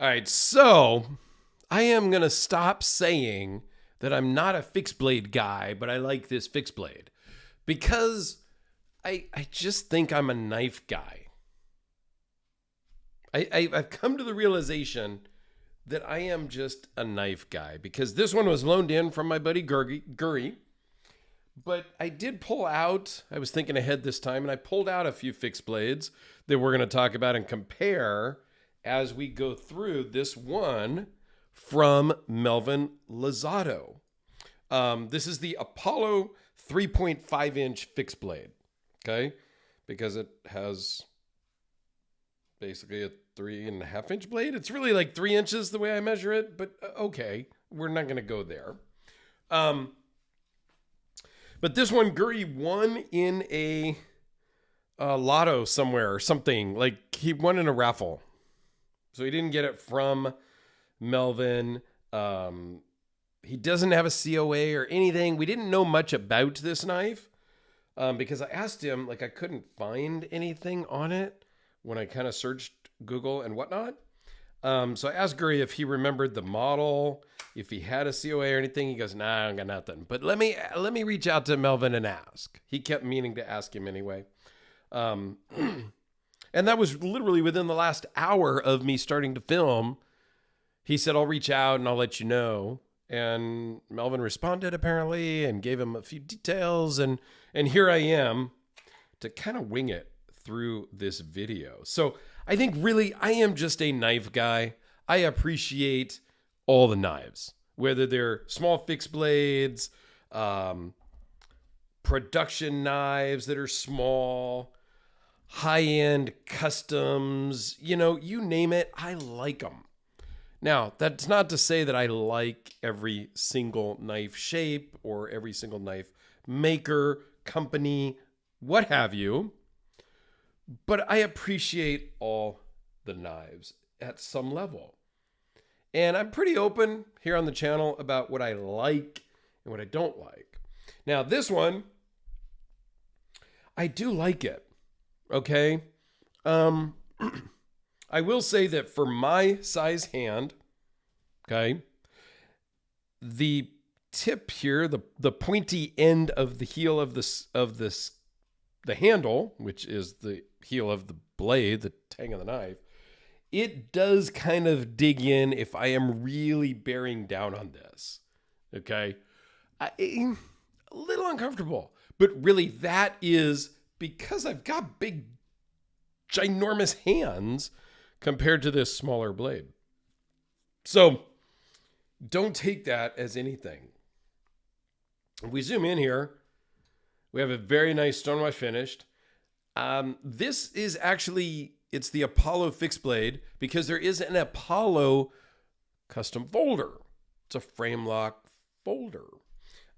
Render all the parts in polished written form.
All right, so I am going to stop saying that I'm not a fixed blade guy, but I like this fixed blade because I just think I'm a knife guy. I've come to the realization that I am just a knife guy because this one was loaned in from my buddy Guri. But I did pull out, I was thinking ahead this time, and I pulled out a few fixed blades that we're going to talk about and compare as we go through this one from Melvin Lozada. This is the Apollo 3.5 inch fixed blade, okay? Because it has basically a 3.5 inch blade. It's really like 3 inches the way I measure it, but okay, we're not going to go there. But this one, Guri won in a lotto somewhere or something. Like he won in a raffle. So he didn't get it from Melvin. He doesn't have a COA or anything. We didn't know much about this knife because I asked him, like I couldn't find anything on it when I kind of searched Google and whatnot. So I asked Guri if he remembered the model, if he had a COA or anything. He goes, nah, I got nothing. But let me reach out to Melvin and ask. He kept meaning to ask him anyway. And that was literally within the last hour of me starting to film. He said, I'll reach out and I'll let you know. And Melvin responded apparently and gave him a few details. And here I am to kind of wing it through this video. So I think really I am just a knife guy. I appreciate all the knives, whether they're small fixed blades, production knives that are small, high-end customs, you name it, I like them. Now, that's not to say that I like every single knife shape or every single knife maker, company, what have you, but I appreciate all the knives at some level. And I'm pretty open here on the channel about what I like and what I don't like. Now, this one, I do like it. Okay. I will say that for my size hand, okay, the tip here, the pointy end of the heel of the handle, which is the heel of the blade, the tang of the knife, it does kind of dig in if I am really bearing down on this. Okay. A little uncomfortable, but really that is because I've got big, ginormous hands compared to this smaller blade. So don't take that as anything. If we zoom in here, we have a very nice stonewash finished. This is actually, it's the Apollo fixed blade because there is an Apollo custom folder. It's a frame lock folder.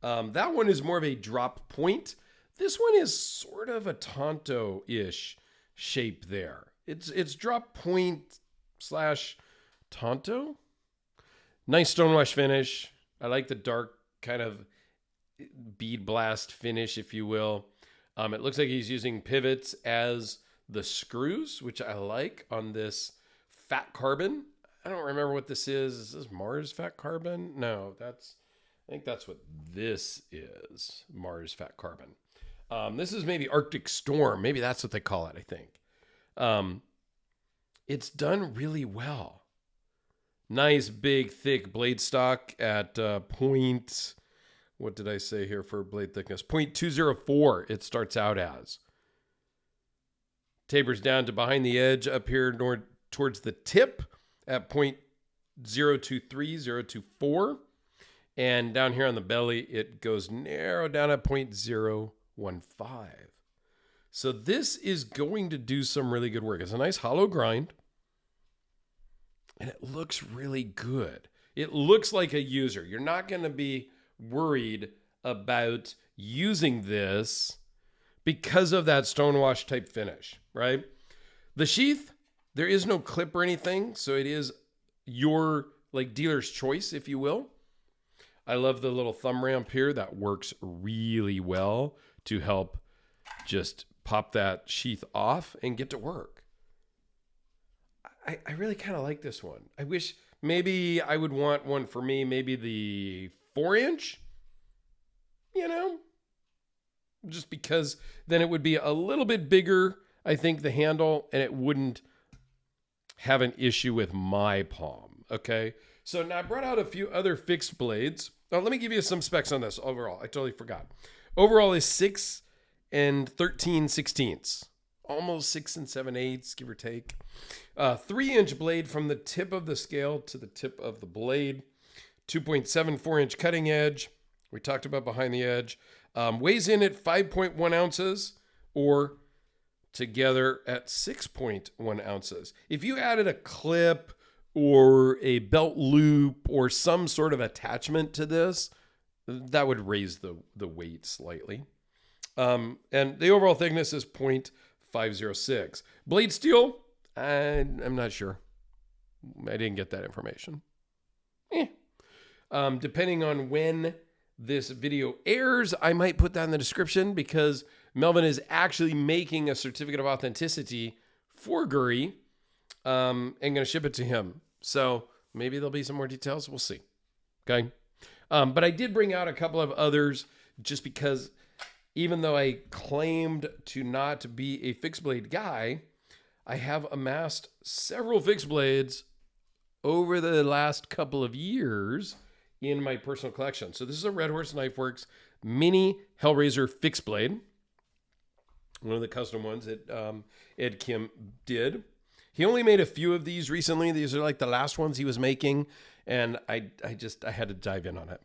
That one is more of a drop point. This one is sort of a Tonto-ish shape there. It's drop point / Tonto. Nice stonewash finish. I like the dark kind of bead blast finish, if you will. It looks like he's using pivots as the screws, which I like on this fat carbon. I don't remember what this is. Is this Mars fat carbon? No, I think that's what this is. Mars fat carbon. This is maybe Arctic Storm. Maybe that's what they call it, I think. It's done really well. Nice, big, thick blade stock at point, what did I say here for blade thickness? 0.204 it starts out as. Tapers down to behind the edge up here towards the tip at 0.023, 0.024. And down here on the belly, it goes narrow down at 0.015. So this is going to do some really good work. It's a nice hollow grind. And it looks really good. It looks like a user. You're not going to be worried about using this because of that stonewash type finish, right? The sheath, there is no clip or anything. So it is your dealer's choice, if you will. I love the little thumb ramp here. That works really well to help just pop that sheath off and get to work. I really kind of like this one. I wish maybe I would want one for me, maybe the 4-inch, you know, just because then it would be a little bit bigger, I think, the handle, and it wouldn't have an issue with my palm. Okay. So now I brought out a few other fixed blades. Oh, let me give you some specs on this overall. I totally forgot. Overall is 6 and 13/16, almost 6 and 7/8, give or take. 3-inch blade from the tip of the scale to the tip of the blade. 2.74-inch cutting edge. We talked about behind the edge. Weighs in at 5.1 ounces or together at 6.1 ounces. If you added a clip or a belt loop or some sort of attachment to this, that would raise the weight slightly. And the overall thickness is 0.506. Blade steel, I'm not sure. I didn't get that information. Depending on when this video airs, I might put that in the description because Melvin is actually making a certificate of authenticity for Guri and going to ship it to him. So maybe there'll be some more details. We'll see. Okay. But I did bring out a couple of others just because even though I claimed to not be a fixed blade guy, I have amassed several fixed blades over the last couple of years in my personal collection. So this is a Red Horse Knife Works mini Hellraiser fixed blade. One of the custom ones that Ed Kim did. He only made a few of these recently. These are like the last ones he was making. And I had to dive in on it.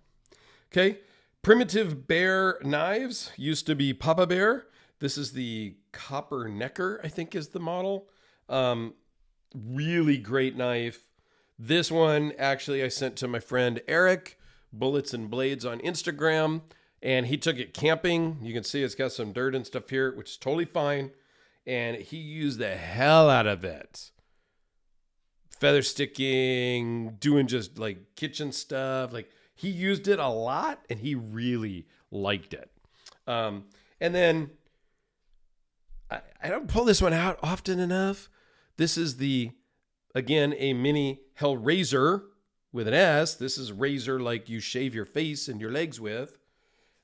Okay. Primitive Bear knives. Used to be Papa Bear. This is the Copper Necker, I think is the model. Really great knife. This one, actually, I sent to my friend Eric, Bullets and Blades on Instagram, and he took it camping. You can see it's got some dirt and stuff here, which is totally fine. And he used the hell out of it. Feather sticking, doing just like kitchen stuff. Like he used it a lot and he really liked it. And then I don't pull this one out often enough. This is again, a mini Hellraiser with an S. This is razor like you shave your face and your legs with.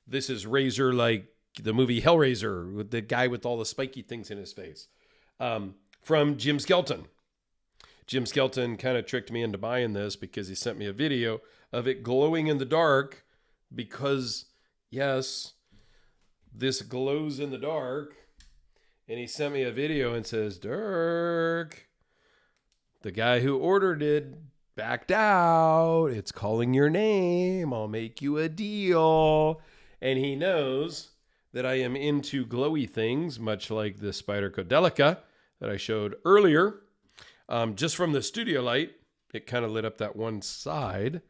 This is razor like the movie Hellraiser with the guy with all the spiky things in his face. From Jim Skelton. Jim Skelton kind of tricked me into buying this because he sent me a video of it glowing in the dark because, yes, this glows in the dark. And he sent me a video and says, Dirk, the guy who ordered it backed out. It's calling your name. I'll make you a deal. And he knows that I am into glowy things, much like the Spyderco Delica that I showed earlier. Just from the studio light, it kind of lit up that one side.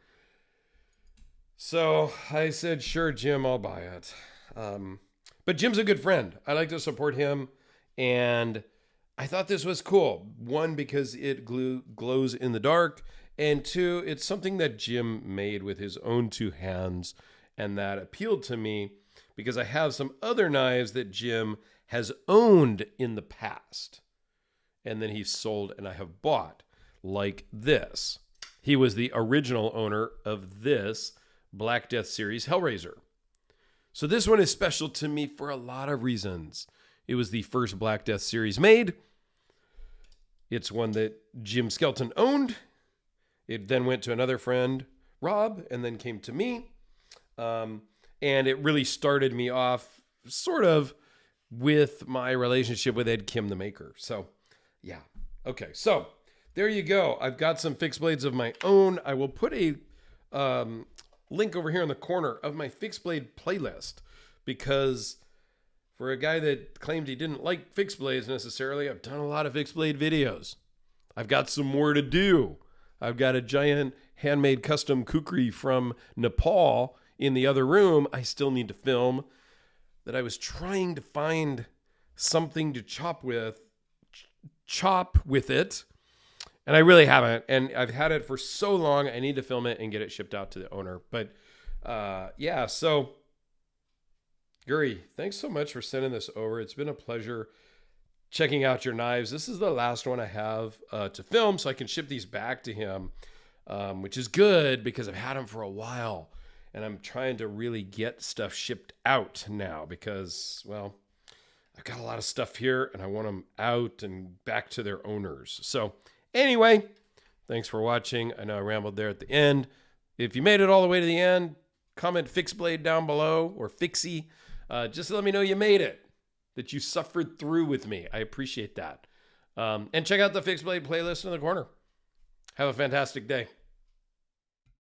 So I said, sure, Jim, I'll buy it. But Jim's a good friend. I like to support him. And I thought this was cool. One, because it glows in the dark. And two, it's something that Jim made with his own two hands. And that appealed to me because I have some other knives that Jim has owned in the past. And then he's sold and I have bought, like this. He was the original owner of this Black Death series Hellraiser. So this one is special to me for a lot of reasons. It was the first Black Death series made. It's one that Jim Skelton owned. It then went to another friend, Rob, and then came to me. And it really started me off sort of with my relationship with Ed Kim, the maker. So, yeah. Okay, so there you go. I've got some fixed blades of my own. I will put a link over here in the corner of my fixed blade playlist because for a guy that claimed he didn't like fixed blades necessarily, I've done a lot of fixed blade videos. I've got some more to do. I've got a giant handmade custom kukri from Nepal in the other room. I still need to film that I was trying to find something to chop with it. And I really haven't. And I've had it for so long. I need to film it and get it shipped out to the owner. But yeah, so Guri, thanks so much for sending this over. It's been a pleasure checking out your knives. This is the last one I have to film, so I can ship these back to him, which is good because I've had them for a while. And I'm trying to really get stuff shipped out now because, well, I've got a lot of stuff here and I want them out and back to their owners. So anyway, thanks for watching. I know I rambled there at the end. If you made it all the way to the end, comment Fixblade down below or Fixie. Just to let me know you made it, that you suffered through with me. I appreciate that. And check out the Fixblade playlist in the corner. Have a fantastic day.